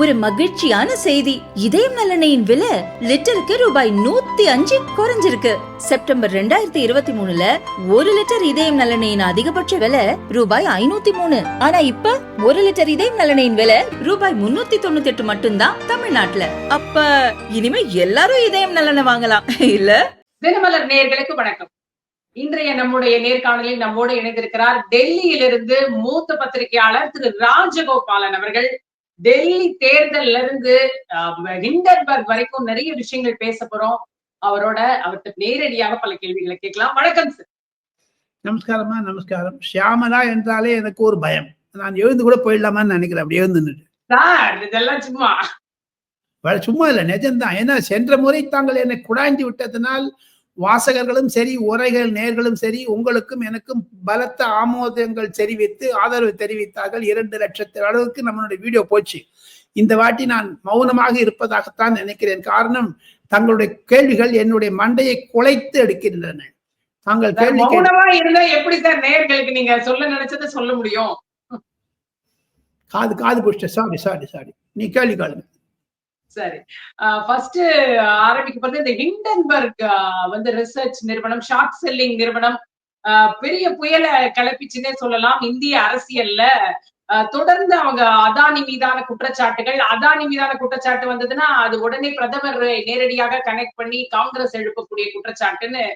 ஒரு மகிழ்ச்சியான செய்தி. இதயம் நல்லெண்ணெயின் விலை லிட்டருக்கு ரூபாய் 105 குறைஞ்சிருக்கு. செப்டம்பர் 2023ல 1 லிட்டர் இதயம் நல்லெண்ணெயின் அதிகபட்ச விலை ரூபாய் 503. ஆனா இப்ப 1 லிட்டர் இதயம் நல்லெண்ணெயின் விலை ரூபாய் 398 மட்டும்தான் தமிழ்நாட்டுல. அப்ப இனிமே எல்லாரும் இதயம் நல்லெண்ணெய் வாங்கலாம் இல்ல? தினமலர் நேயர்களுக்கு வணக்கம். இன்றைய நம்முடைய நேர்காணலில் நம்மோடு இணைந்திருக்கிறார் டெல்லியிலிருந்து மூத்த பத்திரிகையாளர் திரு ராஜகோபாலன் அவர்கள். டெல்லி தேர்தல்ல இருந்து ஹிண்டன்பர்க் வரைக்கும் நிறைய விஷயங்கள் பேச போறோம். அவர்கிட்ட நேரடியாக பல கேள்விகளை கேட்கலாம். வணக்கம் சார். நமஸ்காரமா. நமஸ்காரம். ஷியாமலா என்றாலே எனக்கு ஒரு பயம். நான் எழுந்து கூட போயிடலாமான்னு நினைக்கிறேன். அப்படி எழுந்து சார் இதெல்லாம் சும்மா இல்ல, நிஜம்தான். ஏன்னா சென்ற முறை தாங்கள் என்னை குடாய்ந்து விட்டதனால் வாசகர்களும் சரி, உரைகள் நேர்களும் சரி, உங்களுக்கும் எனக்கும் பலத்த ஆமோதங்கள் தெரிவித்து ஆதரவு தெரிவித்தார்கள். 2 லட்சத்து அளவுக்கு நம்மளுடைய வீடியோ போச்சு. இந்த வாட்டி நான் மௌனமாக இருப்பதாகத்தான் நினைக்கிறேன். காரணம், தங்களுடைய கேள்விகள் என்னுடைய மண்டையை குலைத்து எடுக்கின்றன. தாங்கள் கேள்வி இருந்தா எப்படி சார் நேர்களுக்கு நீங்க சொல்ல நினைச்சதை சொல்ல முடியும்? காது புஷ்ட. சாரி நீ கேள்வி காலுங்க. சரி, ஃபர்ஸ்ட் ஆரம்பிக்க போறது இந்த ஹிண்டன்பர்க் ரிசர்ச் நிறுவனம், ஷார்ட் செல்லிங் நிறுவனம் பெரிய புயலை கிளப்பிச்சுன்னே சொல்லலாம் இந்திய அரசியல்ல. தொடர்ந்து அவங்க அதானி மீதான குற்றச்சாட்டு வந்ததுன்னா அது உடனே பிரதமர் நேரடியாக கனெக்ட் பண்ணி காங்கிரஸ் எழுப்பக்கூடிய குற்றச்சாட்டுன்னு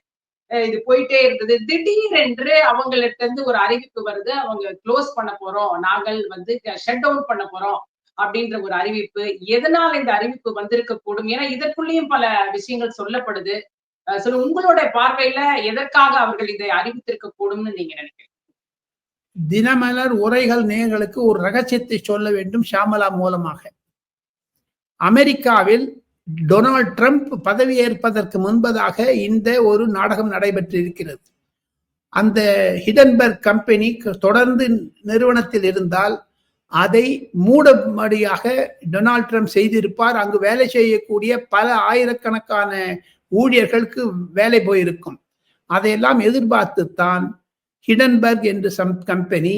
இது போயிட்டே இருந்தது. திடீரென்று அவங்கள்ட்ட இருந்து ஒரு அறிவிப்பு வருது, அவங்க க்ளோஸ் பண்ண போறோம், நாங்கள் ஷட் டவுன் பண்ண போறோம் அப்படின்ற ஒரு அறிவிப்பு. எதனால இந்த அறிவிப்பு வந்திருக்க கூடும்? ஏன்னா இதற்குள்ளேயும் பல விஷயங்கள் சொல்லப்படுது. உங்களோட பார்வையில எதற்காக அவர்கள் இதை அறிவித்திருக்க கூடும்னு நீங்க நினைக்கிறீங்க? தினமலர் உரைகள் நேயர்களுக்கு ஒரு ரகசியத்தை சொல்ல வேண்டும். ஷியாமலா மூலமாக, அமெரிக்காவில் டொனால்ட் ட்ரம்ப் பதவி ஏற்பதற்கு முன்பதாக இந்த ஒரு நாடகம் நடைபெற்றிருக்கிறது. அந்த ஹிண்டன்பர்க் கம்பெனி தொடர்ந்து நிறுவனத்தில் இருந்தால் அதை மூடமடியாக டொனால்ட் ட்ரம்ப் செய்திருப்பார். அங்கு வேலை செய்யக்கூடிய பல ஆயிரக்கணக்கான ஊழியர்களுக்கு வேலை போயிருக்கும். அதையெல்லாம் எதிர்பார்த்துத்தான் ஹிண்டன்பர்க் என்று கம்பெனி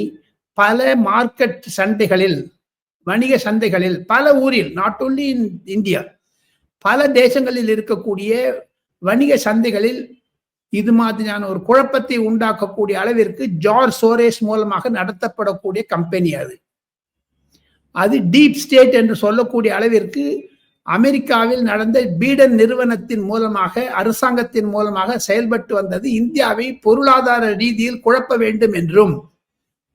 பல மார்க்கெட் சந்தைகளில், வணிக சந்தைகளில், பல ஊரில், நாட் ஒன்லி இன் இந்தியா, பல தேசங்களில் இருக்கக்கூடிய வணிக சந்தைகளில் இது மாதிரியான ஒரு குழப்பத்தை உண்டாக்கக்கூடிய அளவிற்கு ஜார்ஜ் சோரேஸ் மூலமாக நடத்தப்படக்கூடிய கம்பெனி அது டீப் ஸ்டேட் என்று சொல்லக்கூடிய அளவிற்கு அமெரிக்காவில் நடந்த பீடன் நிறுவனத்தின் மூலமாக, அரசாங்கத்தின் மூலமாக செயல்பட்டு வந்தது. இந்தியாவை பொருளாதார ரீதியில் குழப்ப வேண்டும் என்றும்,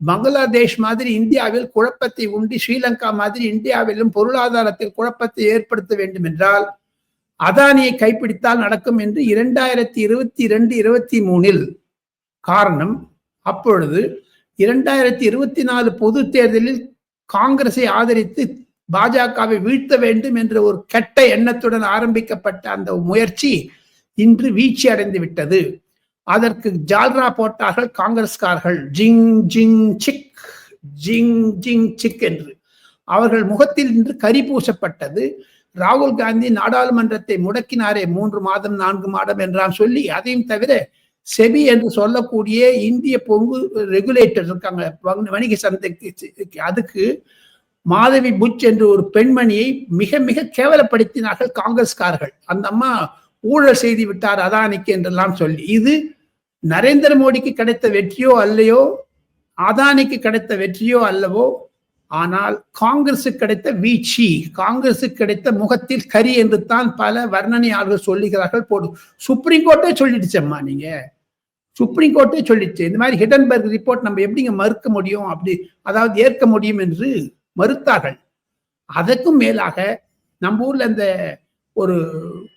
பங்களாதேஷ் மாதிரி இந்தியாவில் குழப்பத்தை உண்டி, ஸ்ரீலங்கா மாதிரி இந்தியாவிலும் பொருளாதாரத்தில் குழப்பத்தை ஏற்படுத்த வேண்டும் என்றால் அதானியை கைப்பிடித்தால் நடக்கும் என்று 2022-23 காரணம். அப்பொழுது 2024 பொது தேர்தலில் காங்கிரஸை ஆதரித்து பாஜகவை வீழ்த்த வேண்டும் என்ற ஒரு கெட்ட எண்ணத்துடன் ஆரம்பிக்கப்பட்ட அந்த முயற்சி இன்று வீழ்ச்சி அடைந்து விட்டது. அதற்கு ஜால்ரா போட்டார்கள் காங்கிரஸ்காரர்கள். ஜிங் ஜிங் சிக், ஜிங் ஜிங் சிக் என்று அவர்கள் முகத்தில் இன்று கரி பூசப்பட்டது. ராகுல் காந்தி நாடாளுமன்றத்தை முடக்கினாரே 3 மாதம் 4 மாதம் என்றாம் சொல்லி. அதையும் தவிர செபி என்று சொல்லக்கூடிய இந்திய பொங்கு ரெகுலேட்டர் இருக்காங்க வணிக சந்தைக்கு, அதுக்கு மாதவி புச் என்று ஒரு பெண்மணியை மிக மிக கேவலப்படுத்தினார்கள் காங்கிரஸ்காரர்கள். அந்த அம்மா ஊழல் செய்து விட்டார் அதானிக்கு என்றெல்லாம் சொல்லி. இது நரேந்திர மோடிக்கு கிடைத்த வெற்றியோ அல்லையோ, அதானிக்கு கிடைத்த வெற்றியோ அல்லவோ, ஆனால் காங்கிரசுக்கு கிடைத்த வீழ்ச்சி, காங்கிரசுக்கு கிடைத்த முகத்தில் கரி என்று தான் பல வர்ணனையாளர்கள் சொல்லுகிறார்கள். போடும் சுப்ரீம் கோர்ட்டே சொல்லிடுச்சம்மா, நீங்க சுப்ரீம் கோர்ட்டே சொல்லிடுச்சு. இந்த மாதிரி ஹிண்டன்பர்க் ரிப்போர்ட் நம்ம எப்படிங்க மறுக்க முடியும், அப்படி அதாவது ஏற்க முடியும் என்று மறுத்தார்கள். அதற்கும் மேலாக நம்ம ஊர்ல இந்த ஒரு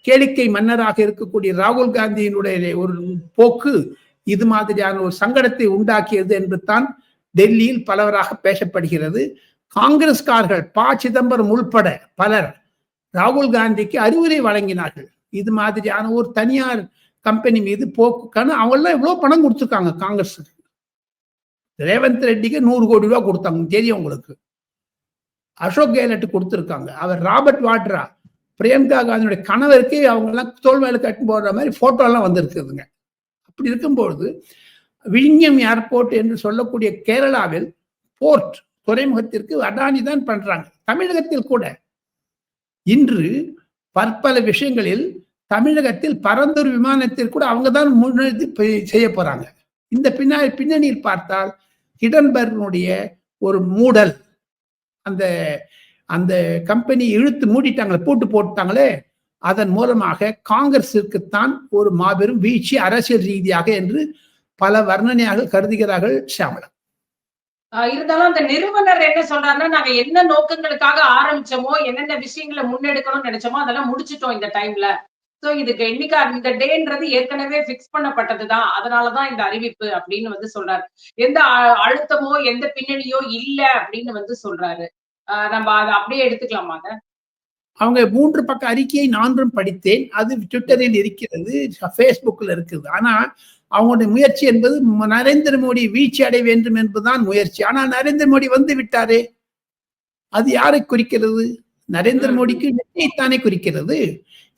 கேளிக்கை மன்னராக இருக்கக்கூடிய ராகுல் காந்தியினுடைய ஒரு போக்கு இது மாதிரியான ஒரு சங்கடத்தை உண்டாக்கியது என்று தான் டெல்லியில் பலவராக பேசப்படுகிறது. காங்கிரஸ்காரர்கள் சிதம்பரம் உள்பட பலர் ராகுல் காந்திக்கு அறிவுரை வழங்கினார்கள். இது மாதிரியான ஒரு தனியார் கம்பெனி மீது போக்குக்கான அவங்கெல்லாம் எவ்வளவு பணம் கொடுத்துருக்காங்க காங்கிரஸுக்கு. ரேவந்த் ரெட்டிக்கு 100 கோடி ரூபாய் கொடுத்தாங்க, தெரியும் உங்களுக்கு. அசோக் கெஹ்லோட் கொடுத்துருக்காங்க. அவர் ராபர்ட் வாட்ரா, பிரியங்கா காந்தியுடைய கணவருக்கு அவங்க எல்லாம் தோல் மேல கட்டி போடுற மாதிரி போட்டோ எல்லாம் வந்திருக்குதுங்க. அப்படி இருக்கும்பொழுது விழிஞம் ஏர்போர்ட் என்று சொல்லக்கூடிய கேரளாவில் போர்ட் துறைமுகத்திற்கு அதானி தான் பண்றாங்க. தமிழகத்தில் கூட இன்று பற்பல விஷயங்களில் தமிழகத்தில் பரந்தூர் விமானத்தில் கூட அவங்க தான் முன்னெடுத்து செய்ய போறாங்க. இந்த பின்னணியில் பார்த்தால் ஹிடன்பர்னுடைய ஒரு மூடல், அந்த அந்த கம்பெனி இழுத்து மூடிட்டாங்களே, பூட்டு போட்டாங்களே, அதன் மூலமாக காங்கிரஸிற்குத்தான் ஒரு மாபெரும் வீழ்ச்சி அரசியல் ரீதியாக என்று பல வர்ணனையாக கருதுகிறார்கள் ஷியாமளா. இருந்தாலும் அந்த நிறுவனர் என்ன சொல்றாருன்னா, நாங்க என்ன நோக்கங்களுக்காக ஆரம்பிச்சோமோ, என்னென்ன விஷயங்களை முன்னெடுக்கணும்னு நினைச்சோமோ அதெல்லாம் முடிச்சிட்டோம் இந்த டைம்ல. சோ இதுக்கு இன்னைக்கு இந்த டேன்றது ஏற்கனவே பிக்ஸ் பண்ணப்பட்டதுதான், அதனாலதான் இந்த அறிவிப்பு அப்படின்னு சொல்றாரு. எந்த அழுத்தமோ எந்த பின்னணியோ இல்ல அப்படின்னு சொல்றாரு. நம்ம அதை அப்படியே எடுத்துக்கலாமா? அத அவங்க 3 பக்க அறிக்கையை நான்கும் படித்தேன். அது ட்விட்டரில் இருக்கிறது, பேஸ்புக்ல இருக்குது. ஆனா அவங்களுடைய முயற்சி என்பது நரேந்திர மோடி வீழ்ச்சி அடைய வேண்டும் என்பதுதான் முயற்சி. ஆனா நரேந்திர மோடி வந்து விட்டாரே, அது யாரை குறிக்கிறது? நரேந்திர மோடிக்கு வெற்றியைத்தானே குறிக்கிறது.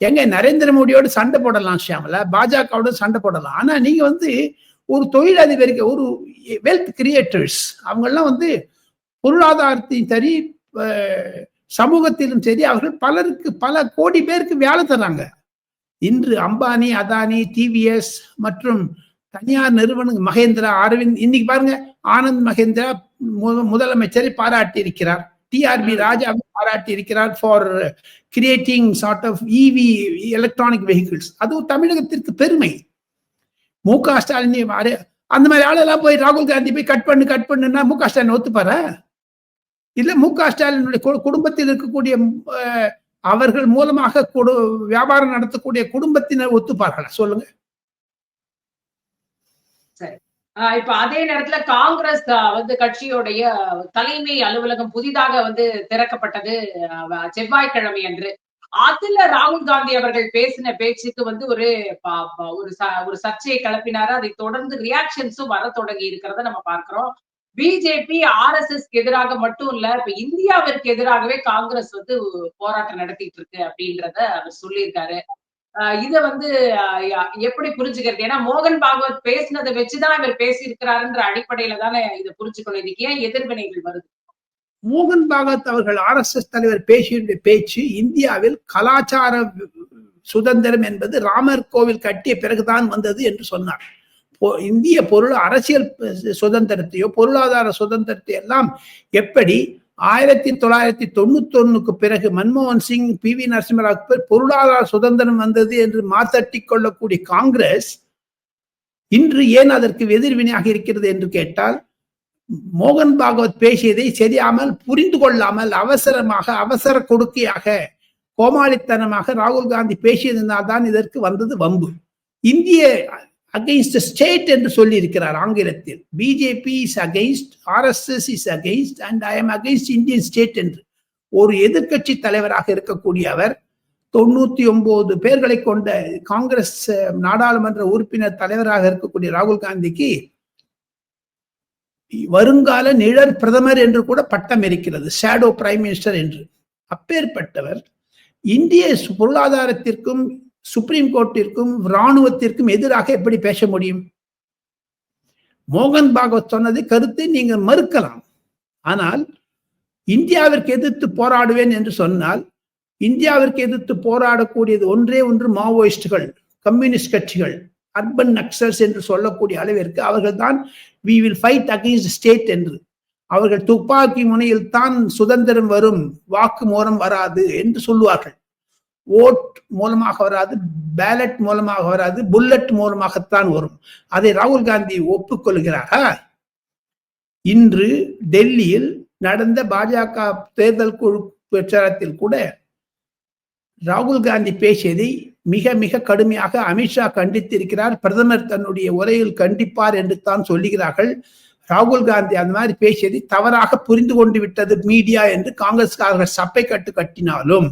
எங்க நரேந்திர மோடியோடு சண்டை போடலாம் ஷியாமலா, பாஜகவோட சண்டை போடலாம். ஆனா நீங்க ஒரு தொழிலதிபருக்கு, ஒரு வெல்த் கிரியேட்டர்ஸ், அவங்க எல்லாம் பொருளாதாரத்தையும் சரி சமூகத்திலும் சரி அவர்கள் பலருக்கு பல கோடி பேருக்கு வேலை தர்றாங்க. இன்று அம்பானி, அதானி, டிவிஎஸ் மற்றும் தனியார் நிறுவனம் மகேந்திரா, அரவிந்த், இன்னைக்கு பாருங்க ஆனந்த் மகேந்திரா முதலமைச்சரை பாராட்டி இருக்கிறார். டிஆர்பி ராஜாவை பாராட்டி இருக்கிறார் for creating chart of EV electronic vehicles. அது தமிழகத்திற்கு பெருமை. மு.க. ஸ்டாலின் அந்த மாதிரி ஆளெல்லாம் போய் ராகுல் காந்தி போய் கட் பண்ணுன்னா மு.க. ஸ்டாலின் ஒத்துப்பாரா? இல்ல மு.க. ஸ்டாலினுடைய குடும்பத்தில் இருக்கக்கூடிய அவர்கள் மூலமாக வியாபாரம் நடத்தக்கூடிய குடும்பத்தினர் ஒத்துப்பார்களா? சொல்லுங்க. சரி. இப்ப அதே நேரத்துல காங்கிரஸ் கட்சியோடைய தலைமை அலுவலகம் புதிதாக திறக்கப்பட்டது செவ்வாய்க்கிழமை அன்று. அதுல ராகுல் காந்தி அவர்கள் பேசின பேச்சுக்கு ஒரு சர்ச்சையை கிளப்பினாரு. அதை தொடர்ந்து ரியாக்ஷன்ஸும் வர தொடங்கி இருக்கிறத நம்ம பார்க்கிறோம். பிஜேபி ஆர்எஸ்எஸ்க்கு எதிராக மட்டும் இல்ல, இப்ப இந்தியாவிற்கு எதிராகவே காங்கிரஸ் போராட்டம் நடத்திட்டு இருக்கு அப்படின்றத அவர் சொல்லியிருக்காரு. இத எப்படி புரிஞ்சுக்கிறது? ஏன்னா மோகன் பாகவத் பேசினதை வச்சுதான் இவர் பேசியிருக்கிறாருன்ற அடிப்படையில தானே இதை புரிஞ்சுக்கணும். இதுக்கு ஏன் எதிர்வினைகள் வருது? மோகன் பாகவத் அவர்கள் ஆர்எஸ்எஸ் தலைவர் பேசிய பேச்சு இந்தியாவில் கலாச்சார சுதந்திரம் என்பது ராமர் கோவில் கட்டிய பிறகுதான் வந்தது என்று சொன்னார். இந்திய அரசியல் சுதந்திரத்தையோ பொருளாதார சுதந்திரத்தை எல்லாம் எப்படி 1991 பிறகு மன்மோகன் சிங், பி.வி. நரசிம்மராவுக்கு பொருளாதார சுதந்திரம் வந்தது என்று மாத்தட்டி கொள்ளக்கூடிய காங்கிரஸ் இன்று ஏன் அதற்கு எதிர்வினையாக இருக்கிறது என்று கேட்டால், மோகன் பாகவத் பேசியதை சரியாமல் புரிந்து கொள்ளாமல் அவசர கொடுக்கையாக கோமாளித்தனமாக ராகுல் காந்தி பேசியதனால் தான் இதற்கு வந்தது வம்பு. இந்திய அகைன்ஸ்ட் ஸ்டேட் என்று சொல்லி இருக்கிறார் ஆங்கிலத்தில். BJP is against, RSS is against and I am against Indian state என்று ஒரு எதிர்கட்சி தலைவராக இருக்கக்கூடிய அவர் 99 பேர்களை கொண்ட காங்கிரஸ் நாடாளுமன்ற உறுப்பினர் தலைவராக இருக்கக்கூடிய ராகுல் காந்திக்கு வருங்கால நிழற் பிரதமர் என்று கூட பட்டம் இருக்கிறது, ஷேடோ பிரைம் மினிஸ்டர் என்று. அப்பேற்பட்டவர் இந்திய பொருளாதாரத்திற்கும் சுப்ரீம் கோர்ட்டிற்கும் இராணுவத்திற்கும் எதிராக எப்படி பேச முடியும்? மோகன் பாகவத் சொன்னது கருத்தை நீங்கள் மறுக்கலாம். ஆனால் இந்தியாவிற்கு எதிர்த்து போராடுவேன் என்று சொன்னால், இந்தியாவிற்கு எதிர்த்து போராடக்கூடியது ஒன்றே ஒன்று மாவோயிஸ்டுகள், கம்யூனிஸ்ட் கட்சிகள், அர்பன் நக்சல்ஸ் என்று சொல்லக்கூடிய அளவிற்கு அவர்கள் தான் we will fight against state என்று. அவர்கள் துப்பாக்கி முனையில் தான் சுதந்திரம் வரும், வாக்கு மூலம் வராது என்று சொல்லுவார்கள். ஓட் மூலமாக வராது, பேலட் மூலமாக வராது, புல்லட் மூலமாகத்தான் வரும். அதை ராகுல் காந்தி ஒப்புக்கொள்கிறாரா? இன்று டெல்லியில் நடந்த பாஜக தேர்தல் குழு பிரச்சாரத்தில் கூட ராகுல் காந்தி பேசியதை மிக மிக கடுமையாக அமித்ஷா கண்டித்திருக்கிறார். பிரதமர் தன்னுடைய உரையில் கண்டிப்பார் என்று தான் சொல்லுகிறார்கள். ராகுல் காந்தி அந்த மாதிரி பேசியதை தவறாக புரிந்து கொண்டு விட்டது மீடியா என்று காங்கிரஸ்காரர்கள் சப்பை கட்டினாலும்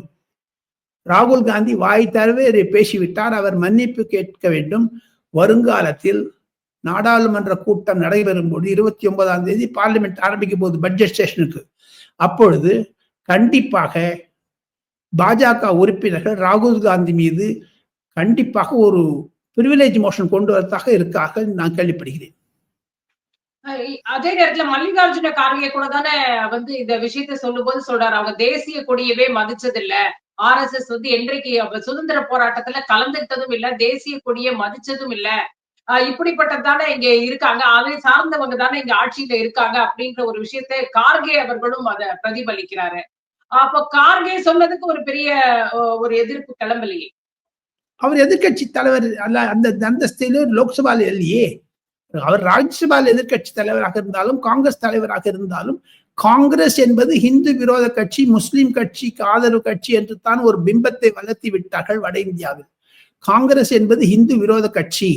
ராகுல் காந்தி வாய் தரவே பேசிவிட்டார். அவர் மன்னிப்பு கேட்க வேண்டும். வருங்காலத்தில் நாடாளுமன்ற கூட்டம் நடைபெறும் போது 29ஆம் தேதி பார்லிமெண்ட் ஆரம்பிக்கும் போது பட்ஜெட் செஷனுக்கு, அப்பொழுது கண்டிப்பாக பாஜக உறுப்பினர்கள் ராகுல் காந்தி மீது கண்டிப்பாக ஒரு பிரிவிலேஜ் மோஷன் கொண்டு வரதாக இருக்காக நான் கேள்விப்படுகிறேன். அதே நேரத்துல மல்லிகார்ஜுன கார்கே கூட தானே வந்து இந்த விஷயத்த சொல்லும்போது சொல்றாரு, அவங்க தேசிய கொடியவே மதிச்சது இல்ல. RSS வந்து என்றைக்கு சுதந்திர போராட்டத்துல கலந்துக்கிட்டதும் இல்ல, தேசிய கொடிய மதிச்சதும் இல்ல. இப்படிப்பட்டதானே இங்க இருக்காங்க. அதை சார்ந்தவங்க தானே இங்க ஆட்சியில இருக்காங்க அப்படின்ற ஒரு விஷயத்தை கார்கே அவர்களும் அத பிரதிபலிக்கிறாரு. அப்ப கார்கே சொன்னதுக்கு ஒரு பெரிய ஒரு எதிர்ப்பு கிளம்பலையே. அவர் எதிர்க்கட்சி தலைவர் அல்ல, அந்த அந்தஸ்திலே லோக்சபால இல்லையே. அவர் ராஜ்யசபால எதிர்க்கட்சி தலைவராக இருந்தாலும் காங்கிரஸ் தலைவராக இருந்தாலும் காங்கிரஸ் என்பது இந்து விரோத கட்சி, முஸ்லிம் கட்சிக்கு ஆதரவு கட்சி என்று தான் ஒரு பிம்பத்தை வளர்த்தி விட்டார்கள் வட இந்தியாவில். காங்கிரஸ் என்பது இந்து விரோத கட்சி,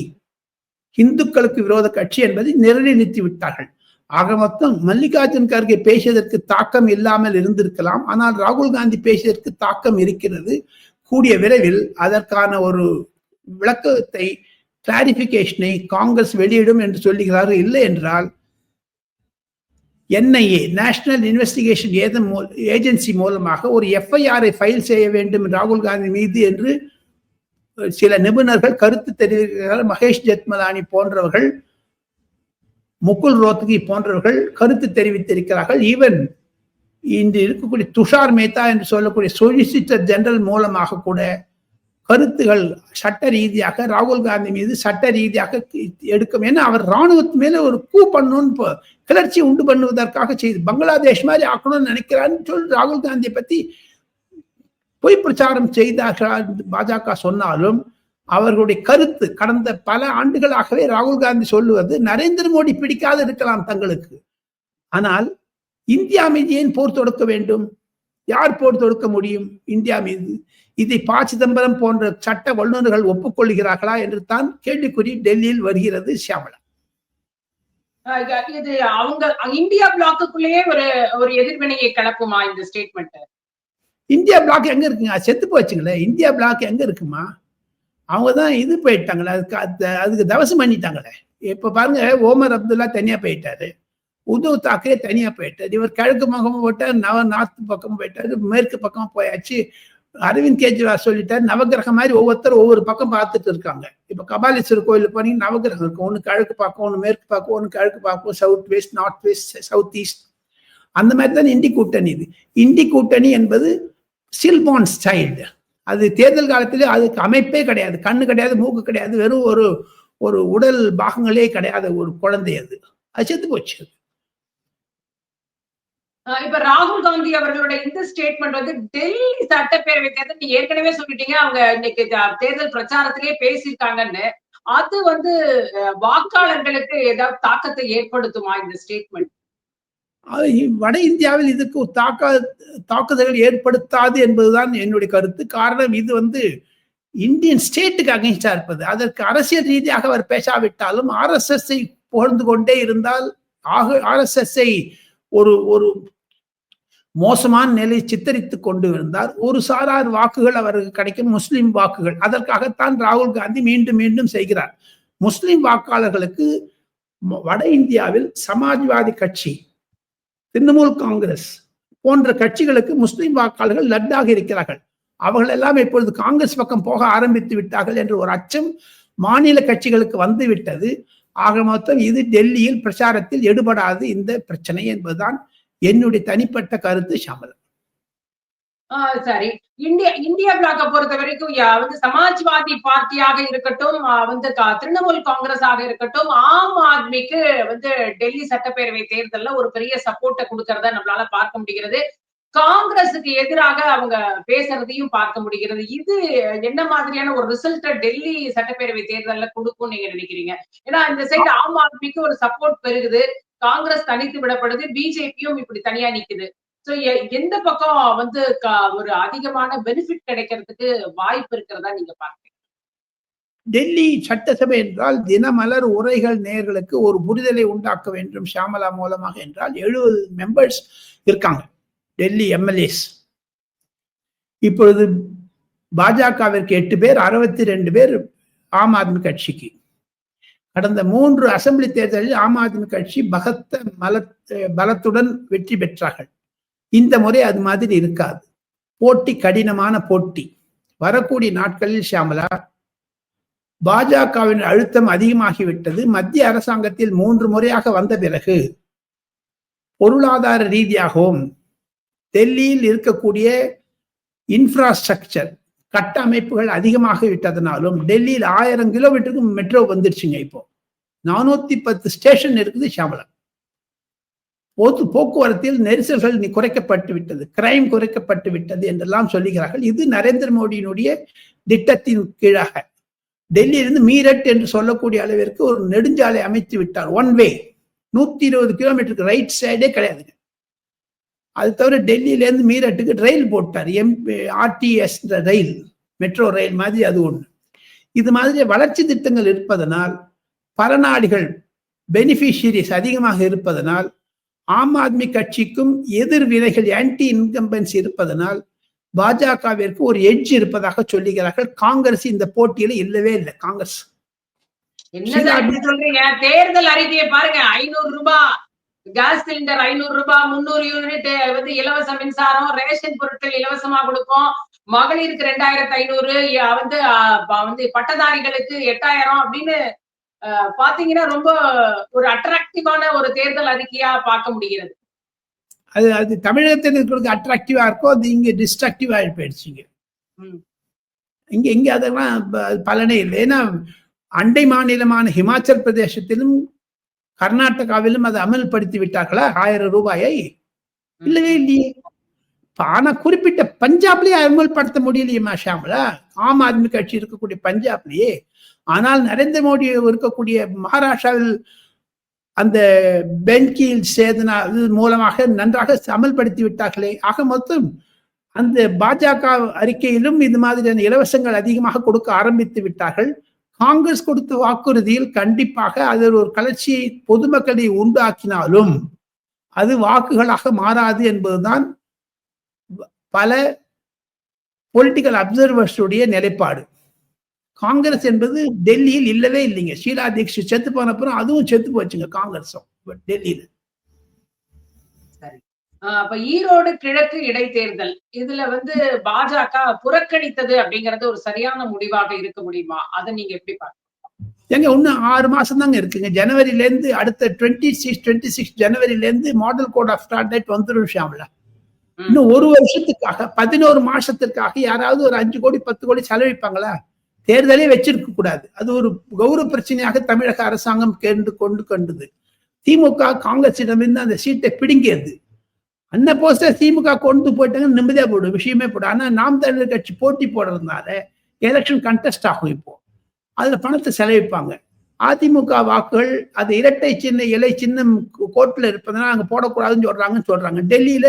இந்துக்களுக்கு விரோத கட்சி என்பதை நிலைநிறுத்தி விட்டார்கள். ஆக மொத்தம் மல்லிகார்ஜுன் கார்கே பேசியதற்கு தாக்கம் இல்லாமல் இருந்திருக்கலாம். ஆனால் ராகுல் காந்தி பேசியதற்கு தாக்கம் இருக்கிறது. கூடிய விரைவில் அதற்கான ஒரு விளக்கத்தை, கிளாரிபிகேஷனை காங்கிரஸ் வெளியிடும் என்று சொல்லுகிறார்கள். இல்லை என்றால் NIA, நேஷனல் இன்வெஸ்டிகேஷன் ஏஜென்சி மூலமாக ஒரு FIR ஃபைல் செய்ய வேண்டும் ராகுல் காந்தி மீது என்று சில நிபுணர்கள் கருத்து தெரிவிக்கிறார்கள். மகேஷ் ஜெத்மலானி போன்றவர்கள், முகுல் ரோத்தகி போன்றவர்கள் கருத்து தெரிவித்திருக்கிறார்கள். ஈவன் இன்று இருக்கக்கூடிய துஷார் மேத்தா என்று சொல்லக்கூடிய சொலிசிட்டர் ஜெனரல் மூலமாக கூட கருத்துகள் சட்ட ரீதியாக ராகுல் காந்தி மீது சட்ட ரீதியாக எடுக்கும். ஏன்னா அவர் ராணுவத்து மேல ஒரு கூ பண்ணணும்னு, கிளர்ச்சி உண்டு பண்ணுவதற்காக செய்து பங்களாதேஷ் மாதிரி ஆக்கணும்னு நினைக்கிறான்னு சொல்லி ராகுல் காந்தியை பத்தி பொய் பிரச்சாரம் செய்தார்கள் பாஜக சொன்னாலும் அவர்களுடைய கருத்து கடந்த பல ஆண்டுகளாகவே ராகுல் காந்தி சொல்லுவது நரேந்திர மோடி பிடிக்காது இருக்கலாம் தங்களுக்கு, ஆனால் இந்தியா மீது ஏன் போர் தொடுக்க வேண்டும்? யார் போர் தொடுக்க முடியும் இந்தியா மீது? இதை ப. சிதம்பரம் போன்ற சட்ட வல்லுநர்கள் ஒப்புக்கொள்கிறார்களா என்று தான் கேள்விக்குறி டெல்லியில் வருகிறது. ஷியாமலா, இது அவங்க இந்தியா பிளாக்குள்ளேயே ஒரு எதிர்வினையை கிளப்புமா இந்த ஸ்டேட்மெண்ட்? இந்தியா பிளாக் எங்க இருக்குங்க? செத்து போச்சுங்களே. இந்தியா பிளாக் எங்க இருக்குமா? அவங்கதான் இது போயிட்டாங்களே, அதுக்கு தவசம் பண்ணிட்டாங்களே. இப்ப பாருங்க, ஓமர் அப்துல்லா தனியா போயிட்டாரு, உத்தவ் தாக்கரே தனியா போயிட்டாரு, இவர் கிழக்கு பக்கமும் போயிட்டார், நார்த் பக்கமும் போயிட்டாரு, மேற்கு பக்கம் போயாச்சு. அரவிந்த் கெஜ்ரிவால் சொல்லிட்டாரு, நவகிரகம் மாதிரி ஒவ்வொருத்தரும் ஒவ்வொரு பக்கம் பார்த்துட்டு இருக்காங்க. இப்ப கபாலீஸ்வரர் கோயிலுக்கு போனீங்கன்னா நவகிரகம் இருக்கும். ஒன்னு கிழக்கு பார்க்கும், ஒன்னு மேற்கு பார்க்கும், ஒன்னு கிழக்கு பார்க்கும், south west, north west, south east. அந்த மாதிரி தான் இண்டி கூட்டணி. இது இண்டி கூட்டணி என்பது சில்பான் ஸ்டைல். அது தேர்தல் காலத்திலே அதுக்கு அமைப்பே கிடையாது, கண்ணு கிடையாது, மூக்கு கிடையாது, வெறும் ஒரு உடல் பாகங்களே கிடையாது, ஒரு குழந்தை. அது செத்து போச்சு. இப்ப ராகுல் காந்தி அவர்களோட இந்த ஸ்டேட்மெண்ட் வந்து டெல்லி சட்டப்பேரவை தேர்தல், நீங்க ஏற்கனவே சொல்லிட்டீங்க, அவங்க இன்னைக்கு தேர்தல் பிரச்சாரத்திலேயே பேசியிருக்காங்கன்னு. அது வந்து வாக்காளர்களுக்கு ஏதாவது தாக்கத்தை ஏற்படுத்துமா இந்த ஸ்டேட்மெண்ட்? வட இந்தியாவில் இதுக்கு தாக்குதல்கள் ஏற்படுத்தாது என்பதுதான் என்னுடைய கருத்து. காரணம், இது வந்து இந்தியன் ஸ்டேட்டுக்கு அகைன்ஸ்டா இருப்பது. அதற்கு அரசியல் ரீதியாக அவர் பேசாவிட்டாலும் RSS-ஐ புகழ்ந்து கொண்டே இருந்தால், RSS-ஐ ஒரு மோசமான நிலை சித்தரித்துக் கொண்டு இருந்தார். ஒரு சாரார் வாக்குகள் அவருக்கு கிடைக்கும், முஸ்லிம் வாக்குகள். அதற்காகத்தான் ராகுல் காந்தி மீண்டும் மீண்டும் செய்கிறார். முஸ்லிம் வாக்காளர்களுக்கு வட இந்தியாவில் சமாஜ்வாதி கட்சி, திரிணாமுல் காங்கிரஸ் போன்ற கட்சிகளுக்கு முஸ்லிம் வாக்காளர்கள் லட்டாக இருக்கிறார்கள். அவர்கள் எல்லாம் இப்பொழுது காங்கிரஸ் பக்கம் போக ஆரம்பித்து விட்டார்கள் என்ற ஒரு அச்சம் மாநில கட்சிகளுக்கு வந்து விட்டது. ஆக மொத்தம் இது டெல்லியில் பிரச்சாரத்தில் எடுபடாது இந்த பிரச்சனை என்பதுதான் என்னுடைய தனிப்பட்ட கருத்து. ஷாமலா, சரி, இந்தியா பிளாக்க பொறுத்த வரைக்கும் வந்து சமாஜ்வாதி பார்ட்டியாக இருக்கட்டும், வந்து திரிணாமுல் காங்கிரஸ் ஆக இருக்கட்டும், ஆம் ஆத்மிக்கு வந்து டெல்லி சட்டப்பேரவை தேர்தல்ல ஒரு பெரிய சப்போர்ட்டை கொடுக்கறத நம்மளால பார்க்க முடிகிறது. காங்கிரஸுக்கு எதிராக அவங்க பேசுறதையும் பார்க்க முடிகிறது. இது என்ன மாதிரியான ஒரு ரிசல்ட் டெல்லி சட்டப்பேரவை தேர்தல்ல கொடுக்கும் நீங்க நினைக்கிறீங்க? ஏன்னா இந்த சைடு ஆம் ஆத்மிக்கு ஒரு சப்போர்ட் பெருகுது, காங்கிரஸ் தனித்து விடப்படுது, பிஜேபியும் இப்படி தனியா நிக்குது. சோ எந்த பக்கம் வந்து ஒரு அதிகமான பெனிஃபிட் கிடைக்கிறதுக்கு வாய்ப்பு இருக்கிறதா நீங்க பாக்குறீங்க? டெல்லி சட்டசபை என்றால் தினமலர் உரைகள் நேயர்களுக்கு ஒரு புரிதலை உண்டாக்க வேண்டும் ஷியாமலா மூலமாக என்றால் 70 மெம்பர்ஸ் இருக்காங்க டெல்லி MLAs. இப்பொழுது பாஜகவிற்கு 8 பேர், 62 பேர் ஆம் ஆத்மி கட்சிக்கு. கடந்த 3 அசெம்பிளி தேர்தலில் ஆம் ஆத்மி கட்சி பலத்துடன் வெற்றி பெற்றார்கள். இந்த முறை அது மாதிரி இருக்காது. போட்டி கடினமான போட்டி. வரக்கூடிய நாட்களில் ஷியாமலா பாஜகவின் அழுத்தம் அதிகமாகிவிட்டது. மத்திய அரசாங்கத்தில் 3 முறையாக வந்த பிறகு பொருளாதார ரீதியாகவும் டெல்லியில் இருக்கக்கூடிய இன்ஃப்ராஸ்ட்ரக்சர் கட்டமைப்புகள் அதிகமாக விட்டதனாலும் டெல்லியில் 1000 கிலோமீட்டருக்கு மெட்ரோ வந்துருச்சுங்க. இப்போ 410 ஸ்டேஷன் இருக்குது ஷாமலா. போக்குவரத்தில் நெரிசல்கள் குறைக்கப்பட்டு விட்டது, கிரைம் குறைக்கப்பட்டு விட்டது என்றெல்லாம் சொல்லுகிறார்கள். இது நரேந்திர மோடியினுடைய திட்டத்தின் கீழாக டெல்லியிலிருந்து மீரட் என்று சொல்லக்கூடிய அளவிற்கு ஒரு நெடுஞ்சாலை அமைத்து விட்டார். ஒன் வே 120 கிலோமீட்டருக்கு ரைட் சைடே கிடையாதுங்க. அது தவிர டெல்லியிலேருந்து மீரட்டுக்கு ரயில் போட்டார். ஆர்டிஎஸ் ரயில், மெட்ரோ ரயில் மாதிரி அது ஒன்று. இது மாதிரி வளர்ச்சி திட்டங்கள் இருப்பதனால் பல நாடுகள் பெனிஃபிஷியரிஸ் அதிகமாக இருப்பதனால் ஆம் ஆத்மி கட்சிக்கும் எதிர்வினைகள் ஆன்டி இன்கம்பன்ஸ் இருப்பதனால் பாஜகவிற்கு ஒரு எட்ஜ் இருப்பதாக சொல்லுகிறார்கள். காங்கிரஸ் இந்த போட்டியில இல்லவே இல்லை. காங்கிரஸ் என்ன சொல்றீங்க? தேர்தல் அறிக்கையை பாருங்க. 500 ரூபாய் கேஸ் சிலிண்டர், 500 ரூபாய், 300 யூனிட் வந்து இலவச மின்சாரம், ரேஷன் பொருட்கள் இலவசமா கொடுக்கும், மகளிருக்கு 2500, வந்து பட்டதாரிகளுக்கு 8000 அப்படின்னு பாத்தீங்கன்னா ரொம்ப ஒரு அட்ராக்டிவான ஒரு தேர்தல் அறிக்கையா பார்க்க முடிகிறது. அது தமிழகத்தில் இருக்கிறது அட்ராக்டிவா இருக்கும், அது இங்க டிஸ்ட்ரக்டிவா போயிடுச்சுங்க. இங்க அதெல்லாம் பலனே இல்லை. ஏன்னா அண்டை மாநிலமான ஹிமாச்சல் பிரதேசத்திலும் கர்நாடகாவிலும் அதை அமல்படுத்தி விட்டார்களா 1000 ரூபாயை? இல்லவே இல்லையே. ஆனா குறிப்பிட்ட பஞ்சாப்லயே அமல்படுத்த முடியலையுமா ஷாமலா? ஆம் ஆத்மி கட்சி இருக்கக்கூடிய பஞ்சாப்லயே. ஆனால் நரேந்திர மோடி இருக்கக்கூடிய மகாராஷ்டிராவில் அந்த பென்கீல் சேதனா மூலமாக நன்றாக அமல்படுத்தி விட்டார்களே. ஆக மொத்தம் அந்த பாஜக அறிக்கையிலும் இது மாதிரியான இலவசங்கள் அதிகமாக கொடுக்க ஆரம்பித்து விட்டார்கள். காங்கிரஸ் கொடுத்த வாக்குறுதியில் கண்டிப்பாக அது ஒரு கலர்ச்சியை பொதுமக்களை உண்டாக்கினாலும் அது வாக்குகளாக மாறாது என்பதுதான் பல பொலிட்டிக்கல் அப்சர்வர்ஸுடைய நிலைப்பாடு. காங்கிரஸ் என்பது டெல்லியில் இல்லவே இல்லைங்க. ஷீலா தீக்ஷித் செத்து போன அப்புறம் அதுவும் செத்து போச்சுங்க காங்கிரஸும் டெல்லியில. சரி, அப்ப ஈரோடு கிழக்கு இடைத்தேர்தல் இதுல வந்து பாஜக புறக்கணித்தது அப்படிங்கறது ஒரு சரியான முடிவாக இருக்க முடியுமா? அதை நீங்க எப்படி பாருங்க? எங்க இன்னும் 6 மாசம் தாங்க இருக்குங்க. ஜனவரில இருந்து அடுத்த 26 ஜனவரில இருந்து மாடல் கோட் ஆஃப் ஸ்டாண்டர்ட் வந்துடும் ஷாமலா. இன்னும் ஒரு வருஷத்துக்காக 11 மாசத்திற்காக யாராவது ஒரு 5 கோடி 10 கோடி செலவிப்பாங்களா? தேர்தலே வச்சிருக்க கூடாது. அது ஒரு கௌரவ பிரச்சனையாக தமிழக அரசாங்கம் கொண்டது. திமுக காங்கிரசிடமிருந்து அந்த சீட்டை பிடுங்கியது. அந்த போஸ்டர் திமுக கொண்டு போயிட்டாங்க, நிம்மதியா போடும், விஷயமே போடும். ஆனா நாம் தமிழர் கட்சி போட்டி போடுறதுனால எலெக்ஷன் கண்டெஸ்ட் ஆகும். இப்போ அதுல பணத்தை செலவிப்பாங்க. அதிமுக வாக்குகள் அது இரட்டை சின்ன இலை சின்னம் கோர்ட்ல இருப்பதனால அங்க போடக்கூடாதுன்னு சொல்றாங்க. டெல்லியில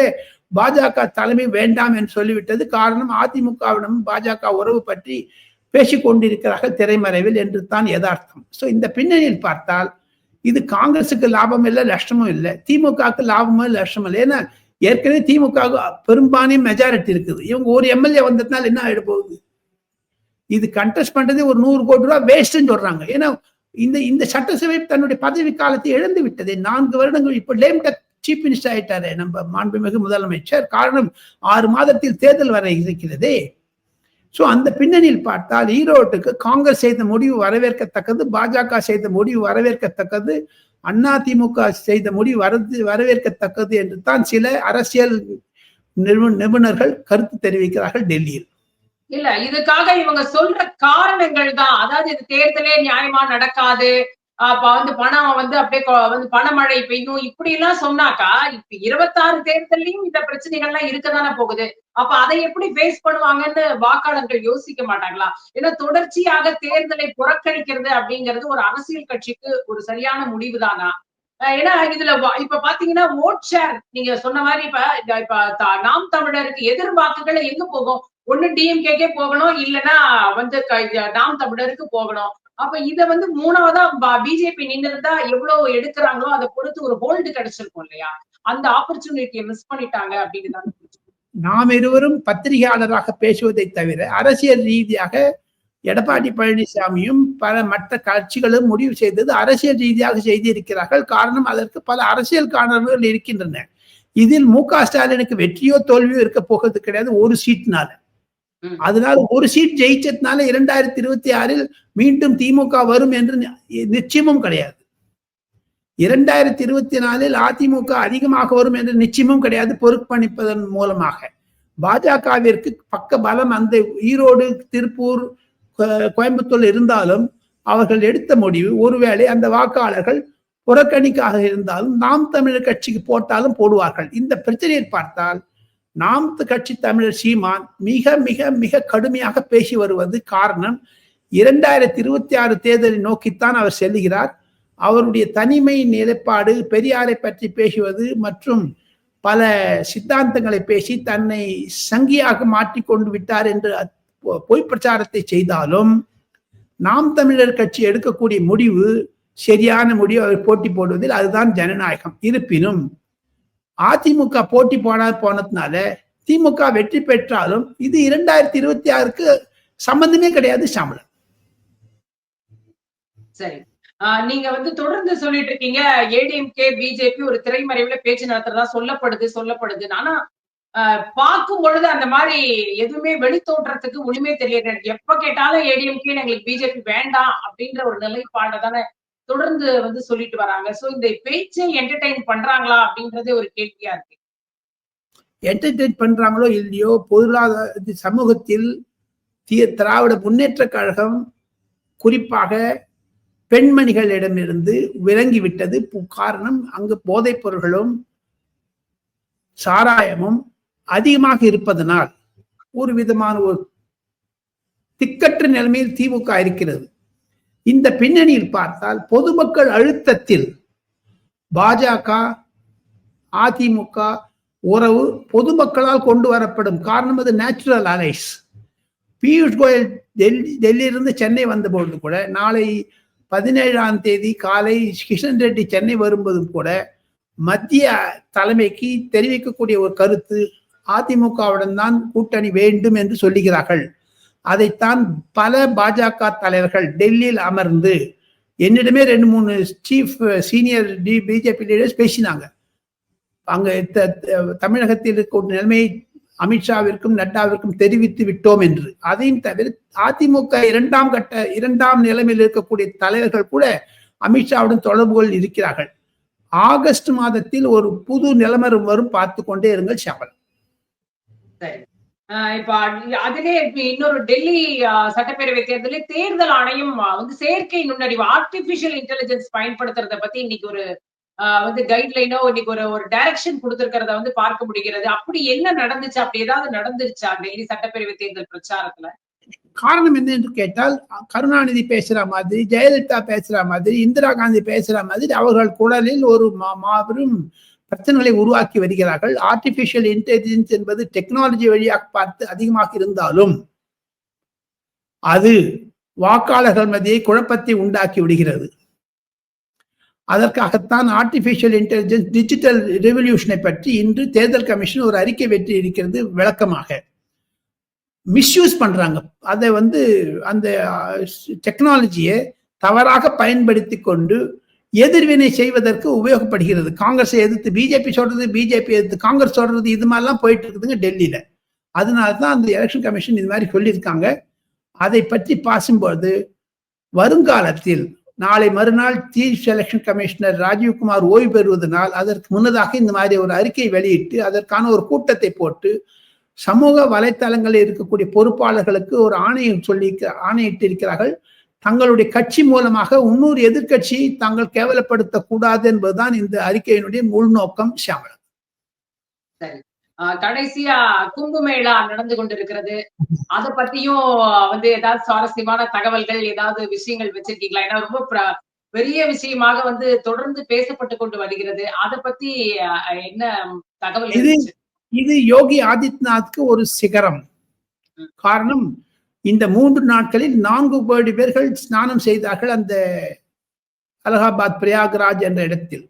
பாஜக தலைமை வேண்டாம் என்று சொல்லிவிட்டது. காரணம் அதிமுகவிடம் பாஜக உறவு பற்றி பேசிக் கொண்டிருக்கிறார்கள் திரைமறைவில் என்று தான் யதார்த்தம். சோ இந்த பின்னணியில் பார்த்தால் இது காங்கிரசுக்கு லாபம் இல்லை, நஷ்டமும் இல்லை. திமுகவுக்கு லாபமும் இல்லை, நஷ்டமும் இல்லை. ஏன்னா ஏற்கனவே திமுக பெரும்பான்மை மெஜாரிட்டி இருக்குது. இவங்க ஒரு எம்எல்ஏ வந்ததுனால என்ன ஆயிட போகுது? இது கண்டெஸ்ட் பண்றது ஒரு 100 கோடி ரூபாய் வேஸ்ட்ன்னு சொல்றாங்க. ஏன்னா இந்த சட்டசபை தன்னுடைய பதவி காலத்தை இழந்து விட்டது. 4 வருடங்கள். இப்ப லேம் டக் சீஃப் மினிஸ்டர் ஆயிட்டாரு நம்ம மாண்புமிகு முதலமைச்சர். காரணம் 6 மாதத்தில் தேர்தல் வர இருக்கிறதே. சோ அந்த பின்னணியில் பார்த்தால் ஈரோட்டுக்கு காங்கிரஸ் செய்த முடிவு வரவேற்கத்தக்கது, பாஜக செய்த முடிவு வரவேற்கத்தக்கது, அதிமுக செய்த முடிவு வரவேற்கத்தக்கது என்று தான் சில அரசியல் நிபுணர்கள் கருத்து தெரிவிக்கிறார்கள் டெல்லியில். இல்ல, இதுக்காக இவங்க சொல்ற காரணங்கள் தான், அதாவது இது தேர்தலே நியாயமா நடக்காது, அப்ப வந்து பணம் வந்து அப்படியே வந்து பணமழை பெய்யும், இப்படி எல்லாம் சொன்னாக்கா இப்ப 26 தேர்தலையும் இந்த பிரச்சனைகள் எல்லாம் இருக்கதானே போகுது. அப்ப அதை எப்படி ஃபேஸ் பண்ணுவாங்கன்னு வாக்காளர்கள் யோசிக்க மாட்டாங்களா? ஏன்னா தொடர்ச்சியாக தேர்தலை புறக்கணிக்கிறது அப்படிங்கிறது ஒரு அரசியல் கட்சிக்கு ஒரு சரியான முடிவு தானா? ஏன்னா இதுல இப்ப பாத்தீங்கன்னா ஓட் ஷேர் நீங்க சொன்ன மாதிரி இப்ப நாம் தமிழருக்கு எதிர்பார்ப்புகள் எங்க போகும்? ஒண்ணு டிஎம்கே போகணும், இல்லைன்னா வந்து நாம் தமிழருக்கு போகணும். அப்ப இத வந்து 3வதா பிஜேபி நின்றுதா எவ்வளவு எடுக்கிறாங்களோ அதை பொறுத்து ஒரு ஹோல்டு கிடைச்சிருக்கும் இல்லையா? அந்த ஆப்பர்ச்சுனிட்டியை மிஸ் பண்ணிட்டாங்க அப்படின்னு தான். நாம் இருவரும் பத்திரிகையாளராக பேசுவதை தவிர அரசியல் ரீதியாக எடப்பாடி பழனிசாமியும் பல மற்ற கட்சிகளும் முடிவு செய்தது அரசியல் ரீதியாக செய்திருக்கிறார்கள். காரணம் அதற்கு பல அரசியல் காரணங்கள் இருக்கின்றன. இதில் மு க ஸ்டாலினுக்கு வெற்றியோ தோல்வியோ இருக்க போகிறது கிடையாது ஒரு சீட்னால. அதனால ஒரு சீட் ஜெயிச்சதுனால 2026 மீண்டும் திமுக வரும் என்று நிச்சயமும் கிடையாது. 2024 அதிமுக அதிகமாக வரும் என்று நிச்சயமும் கிடையாது. பொறுப்பணிப்பதன் மூலமாக பாஜகவிற்கு பக்க பலம் அந்த ஈரோடு, திருப்பூர், கோயம்புத்தூர் இருந்தாலும் அவர்கள் எடுத்த முடிவு, ஒருவேளை அந்த வாக்காளர்கள் புறக்கணிக்காக இருந்தாலும் நாம் தமிழர் கட்சிக்கு போட்டாலும் போடுவார்கள். இந்த பிரச்சனையை பார்த்தால் நாம் கட்சி தமிழர் சீமான் மிக மிக மிக கடுமையாக பேசி வருவது காரணம் 2026 தேர்தலை நோக்கித்தான் அவர் செல்லுகிறார். அவருடைய தனிமை நிலைப்பாடு, பெரியாரை பற்றி பேசுவது மற்றும் பல சித்தாந்தங்களை பேசி தன்னை சங்கியாக மாற்றிக்கொண்டு விட்டார் என்று பொய் பிரச்சாரத்தை செய்தாலும் நாம் தமிழர் கட்சி எடுக்கக்கூடிய முடிவு சரியான முடிவு. அவர் போட்டி போடுவதில் அதுதான் ஜனநாயகம். இருப்பினும் அதிமுக போட்டி போனதுனால திமுக வெற்றி பெற்றாலும் இது 2026க்கு சம்பந்தமே கிடையாது. சாமலன், சரி, நீங்க தொடர்ந்து சொல்லிட்டு இருக்கீங்க ஏடிஎம்கே பிஜேபி ஒரு திரைமறைவுல பேச்சு நடத்துறதா சொல்லப்படுது. ஆனா பார்க்கும் பொழுது அந்த மாதிரி எதுவுமே வெளித்தோன்றதுக்கு ஒண்ணுமே தெரியல. எப்ப கேட்டாலும் ஏடிஎம்கே எங்களுக்கு பிஜேபி வேண்டாம் அப்படின்ற ஒரு நிலைப்பாடை தானே தொடர்ந்து சொல்லிட்டு வராங்க. சோ இந்த பேச்சை என்டர்டெயின் பண்றாங்களா அப்படின்றதே ஒரு கேள்வியா இருக்கு. என்டர்டெயின் பண்றாங்களோ இல்லையோ, பொருளாதார சமூகத்தில் திராவிட முன்னேற்ற கழகம் குறிப்பாக பெண்மணிகளிடமிருந்து விலகிவிட்டது. காரணம், அங்கு போதைப் பொருள்களும் சாராயமும் அதிகமாக இருப்பதனால் ஒரு விதமான ஒரு திக்கற்ற நிலைமையில் திமுக இருக்கிறது. இந்த பின்னணியில் பார்த்தால் பொதுமக்கள் அழுத்தத்தில் பாஜக அதிமுக உறவு பொதுமக்களால் கொண்டு வரப்படும். காரணம், அது நேச்சுரல் அலைஸ். பியூஷ் கோயல் டெல்லியிலிருந்து சென்னை வந்தபோது கூட, நாளை 17ஆம் தேதி காலை கிஷன் ரெட்டி சென்னை வரும்போதும் கூட மத்திய தலைமைக்கு தெரிவிக்கக்கூடிய ஒரு கருத்து, அதிமுகவுடன் தான் கூட்டணி வேண்டும் என்று சொல்லுகிறார்கள். அதைத்தான் பல பாஜக தலைவர்கள் டெல்லியில் அமர்ந்து என்னிடமே 2-3 சீஃப் சீனியர் பிஜேபி லீடர்ஸ் பேசினாங்க. அங்க தமிழகத்தில் இருக்கும் நிலைமையை அமித்ஷாவிற்கும் நட்டாவிற்கும் தெரிவித்து விட்டோம் என்று. அதையும் தவிர அதிமுக 2ஆம் நிலைமையில் இருக்கக்கூடிய தலைவர்கள் கூட அமித்ஷாவுடன் தொடர்புகள் இருக்கிறார்கள். ஆகஸ்ட் மாதத்தில் ஒரு புது நிலமரம் வரும், பார்த்து கொண்டே இருங்கள் சாமலன். இப்ப அதிலே இன்னொரு டெல்லி சட்டப்பேரவை தேர்தலில் தேர்தல் ஆணையம் செயற்கை நுண்ணறிவு ஆர்டிபிஷியல் இன்டெலிஜென்ஸ் பயன்படுத்துறத பத்தி இன்னைக்கு ஒரு கைட்லைனோ இன்னைக்கு ஒரு டைரக்ஷன் கொடுத்திருக்கிறத பார்க்க முடிகிறது. அப்படி என்ன நடந்துச்சு? அப்படி ஏதாவது நடந்துருச்சா டெல்லி சட்டப்பேரவை தேர்தல் பிரச்சாரத்துல? காரணம் என்ன என்று கேட்டால், கருணாநிதி பேசுற மாதிரி, ஜெயலலிதா பேசுற மாதிரி, இந்திரா காந்தி பேசுற மாதிரி அவர்கள் குரலில் ஒரு மாபெரும் பிரச்சனைகளை உருவாக்கி வருகிறார்கள். ஆர்டிபிஷியல் இன்டெலிஜென்ஸ் என்பது டெக்னாலஜி வழியாக பார்த்து அதிகமாக இருந்தாலும் அது வாக்காளர்கள் மத்தியே குழப்பத்தை உண்டாக்கி விடுகிறது. அதற்காகத்தான் ஆர்டிபிஷியல் இன்டெலிஜென்ஸ் டிஜிட்டல் ரெவல்யூஷனை பற்றி இன்று தேர்தல் கமிஷன் ஒரு அறிக்கை வெற்றி இருக்கிறது. விளக்கமாக மிஸ்யூஸ் பண்றாங்க. அதை அந்த டெக்னாலஜியை தவறாக பயன்படுத்தி கொண்டு எதிர்வினை செய்வதற்கு உபயோகப்படுகிறது. காங்கிரஸை எதிர்த்து பிஜேபி சொல்றது, பிஜேபி எதிர்த்து காங்கிரஸ் சொல்றது, இது மாதிரிலாம் போயிட்டு இருக்குதுங்க டெல்லியில. அதனாலதான் அந்த எலெக்ஷன் கமிஷன் இது மாதிரி சொல்லியிருக்காங்க. அதை பற்றி பேசும்போது வருங்காலத்தில் நாளை மறுநாள் சீஃப் எலெக்ஷன் கமிஷனர் ராஜீவ்குமார் ஓய்வு பெறுவதனால் அதற்கு முன்னதாக இந்த மாதிரி ஒரு அறிக்கை வெளியிட்டு அதற்கான ஒரு கூட்டத்தை போட்டு சமூக வலைத்தளங்களில் இருக்கக்கூடிய பொறுப்பாளர்களுக்கு ஒரு ஆணையிட்டு இருக்கிறார்கள். தங்களுடைய கட்சி மூலமாக இன்னொரு எதிர்கட்சியை தாங்கள் கேவலப்படுத்தக்கூடாது என்பதுதான் இந்த அறிக்கையினுடைய உள்நோக்கம். சாமலன், சரி, கடைசியா கும்பமேளா நடந்து கொண்டிருக்கிறது. அத பத்தியும் ஏதாவது சுவாரஸ்யமான தகவல்கள், ஏதாவது விஷயங்கள் வச்சிருக்கீங்களா? ஏன்னா ரொம்ப பெரிய விஷயமாக தொடர்ந்து பேசப்பட்டு கொண்டு வருகிறது. அத பத்தி என்ன தகவல்? இது யோகி ஆதித்யநாத்க்கு ஒரு சிகரம். காரணம், இந்த 3 நாட்களில் 4 கோடி பேர்கள் ஸ்நானம் செய்தார்கள் அந்த அலகாபாத் பிரயாக்ராஜ் என்ற இடத்தில்.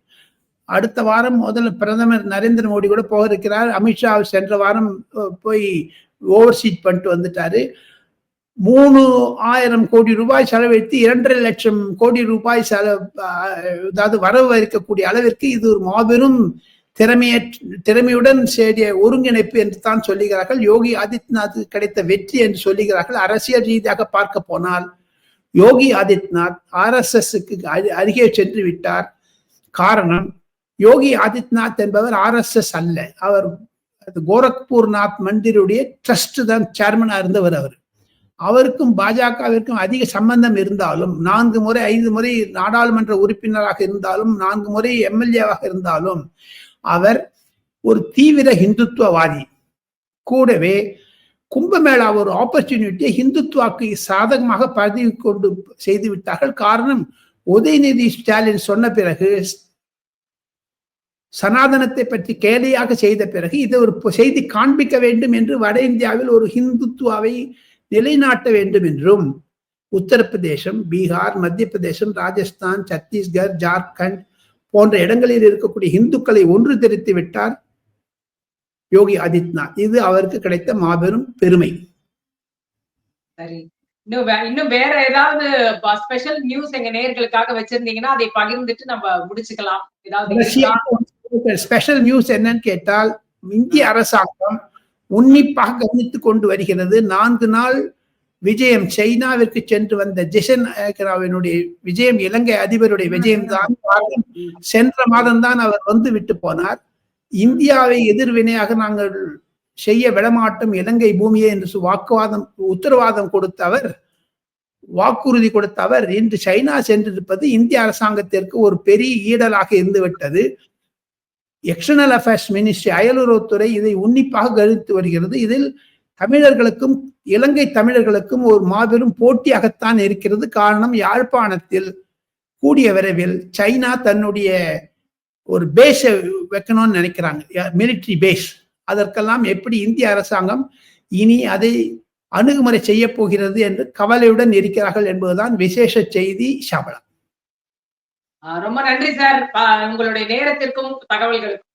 அடுத்த வாரம் முதல்ல பிரதமர் நரேந்திர மோடி கூட போக இருக்கிறார். அமித்ஷா சென்ற வாரம் போய் ஓவர்சீட் பண்ணிட்டு வந்துட்டாரு. 3000 கோடி ரூபாய் செலவழித்து 2.5 லட்சம் கோடி ரூபாய் அதாவது வரவு இருக்கக்கூடிய அளவிற்கு இது ஒரு மாபெரும் திறமையுடன் செய்ய ஒருங்கிணைப்பு என்று தான் சொல்லுகிறார்கள். யோகி ஆதித்யநாத் கிடைத்த வெற்றி என்று சொல்லுகிறார்கள். அரசியல் ரீதியாக பார்க்க போனால் யோகி ஆதித்யநாத் RSSக்கு அருகே சென்று விட்டார். காரணம், யோகி ஆதித்யநாத் என்பவர் RSS அல்ல. அவர் கோரக்பூர்நாத் மந்திருடைய ட்ரஸ்ட் தான் சேர்மனா இருந்தவர். அவருக்கும் பாஜகவிற்கும் அதிக சம்பந்தம் இருந்தாலும், 4 முறை 5 முறை நாடாளுமன்ற உறுப்பினராக இருந்தாலும், 4 முறை MLA-வாக இருந்தாலும் அவர் ஒரு தீவிர இந்துத்துவவாதி. கூடவே கும்பமேளா ஒரு ஆப்பர்ச்சுனிட்டியை இந்துத்துவாக்கு சாதகமாக பதிவு கொண்டு செய்து விட்டார்கள். காரணம், உதயநிதி ஸ்டாலின் சொன்ன பிறகு, சனாதனத்தை பற்றி கேலியாக செய்த பிறகு இதை ஒரு செய்தி காண்பிக்க வேண்டும் என்று வட இந்தியாவில் ஒரு இந்துத்துவாவை நிலைநாட்ட வேண்டும் என்றும் உத்தரப்பிரதேசம், பீகார், மத்திய பிரதேசம், ராஜஸ்தான், சத்தீஸ்கர், ஜார்க்கண்ட் போன்ற இடங்களில் இருக்கக்கூடிய இந்துக்களை ஒன்று திரட்டி விட்டார் யோகி ஆதித்யநாத். இது அவருக்கு கிடைத்த மாபெரும் பெருமை. சரி, இன்னும் வேற ஏதாவது ஸ்பெஷல் நியூஸ் எங்க நேயர்களுக்காக வச்சிருந்தீங்கன்னா அதை பகிர்ந்துட்டு நம்ம முடிச்சுக்கலாம். ஏதாவது ஸ்பெஷல் நியூஸ் என்னன்னு கேட்டால், இந்திய அரசாங்கம் உன்னிப்பாக கவனித்துக் கொண்டு வருகிறது. 4 நாள் விஜயம், சைனாவிற்கு சென்று வந்த ஜெய்சங்கராவினுடைய விஜயம், இலங்கை அதிபருடைய விஜயம் தான். சென்ற மாதம் தான் அவர் வந்து விட்டு போனார். இந்தியாவை எதிர்வினையாக நாங்கள் செய்ய விடமாட்டோம் இலங்கை பூமியை என்று உத்தரவாதம் கொடுத்தவர், வாக்குறுதி கொடுத்தவர் இன்று சைனா சென்றிருப்பது இந்திய அரசாங்கத்திற்கு ஒரு பெரிய ஈடலாக இருந்துவிட்டது. எக்ஸ்டர்னல் அஃபேர்ஸ் மினிஸ்ட்ரி, அயலுறவுத்துறை இதை உன்னிப்பாக கவனித்து வருகிறது. இதில் தமிழர்களுக்கும் இலங்கை தமிழர்களுக்கும் ஒரு மாபெரும் போட்டியாகத்தான் இருக்கிறது. காரணம், யாழ்ப்பாணத்தில் கூடிய விரைவில் சைனா தன்னுடைய ஒரு பேஸை வைக்கணும்னு நினைக்கிறாங்க, மிலிட்டரி பேஸ். அதற்கெல்லாம் எப்படி இந்திய அரசாங்கம் இனி அதை அணுகுமுறை செய்ய போகிறது என்று கவலையுடன் இருக்கிறார்கள் என்பதுதான் விசேஷ செய்தி. ஷாபலா, ரொம்ப நன்றி சார், உங்களுடைய நேரத்திற்கும் தகவல்களுக்கும்.